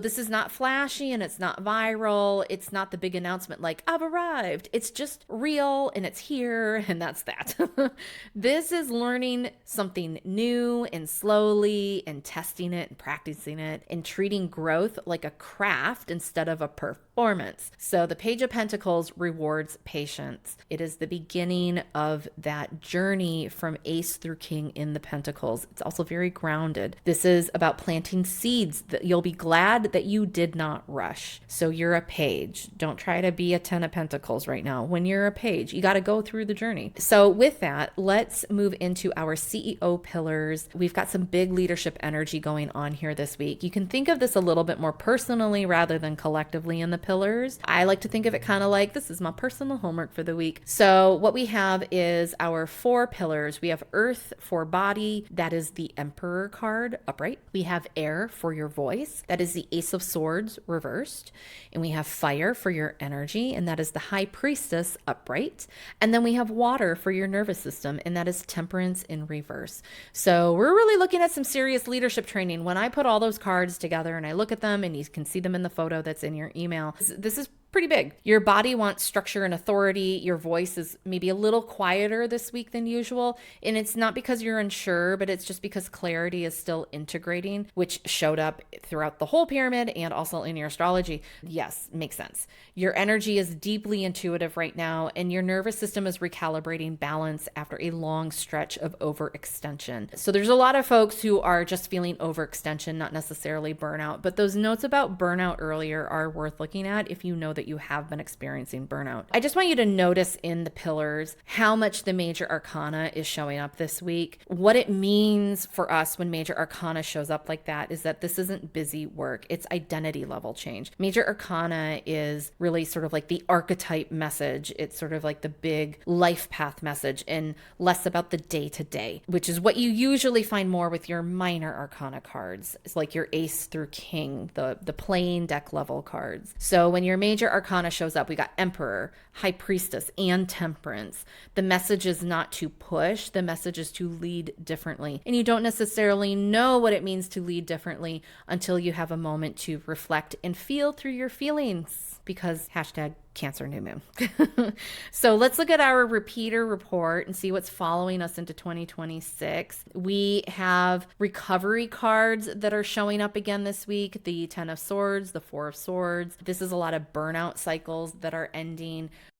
This is not flashy and it's not viral. It's not the big announcement like, I've arrived. It's just real and it's here, and that's that. This is learning something new and slowly and testing it and practicing it and treating growth like a craft instead of a performance. So the Page of Pentacles rewards patience. It is the beginning of that journey from Ace through King in the Pentacles. It's also very grounded. This is about planting seeds that you'll be glad that you did not rush. So you're a page. Don't try to be a 10 of Pentacles right now. When you're a page, you got to go through the journey. So with that, let's move into our CEO pillars. We've got some big leadership energy going on here this week. You can think of this a little bit more personally rather than collectively in the pillars. I like to think of it kind of like this is my personal homework for the week. So what we have is our 4 pillars. We have Earth for body. That is the Emperor card upright. We have air for your voice. That is the Ace of Swords reversed. And we have fire for your energy. And that is the High Priestess upright. And then we have water for your nervous system. And that is Temperance in reverse. So we're really looking at some serious leadership training. When I put all those cards together and I look at them, and you can see them in the photo that's in your email, this is pretty big. Your body wants structure and authority. Your voice is maybe a little quieter this week than usual. And it's not because you're unsure, but it's just because clarity is still integrating, which showed up throughout the whole pyramid and also in your astrology. Yes, makes sense. Your energy is deeply intuitive right now, and your nervous system is recalibrating balance after a long stretch of overextension. So there's a lot of folks who are just feeling overextension, not necessarily burnout, but those notes about burnout earlier are worth looking at if you know that you have been experiencing burnout. I just want you to notice in the pillars how much the major arcana is showing up this week. What it means for us when major arcana shows up like that is that this isn't busy work. It's identity level change. Major arcana is really sort of like the archetype message. It's sort of like the big life path message and less about the day to day, which is what you usually find more with your minor arcana cards. It's like your Ace through King, the plain deck level cards. So when your major arcana shows up, we got Emperor, High Priestess, and Temperance. The message is not to push, the message is to lead differently. And you don't necessarily know what it means to lead differently until you have a moment to reflect and feel through your feelings, because hashtag Cancer new moon. So let's look at our repeater report and see what's following us into 2026. We have recovery cards that are showing up again this week. The 10 of Swords, the 4 of Swords. This is a lot of burnout cycles that are ending.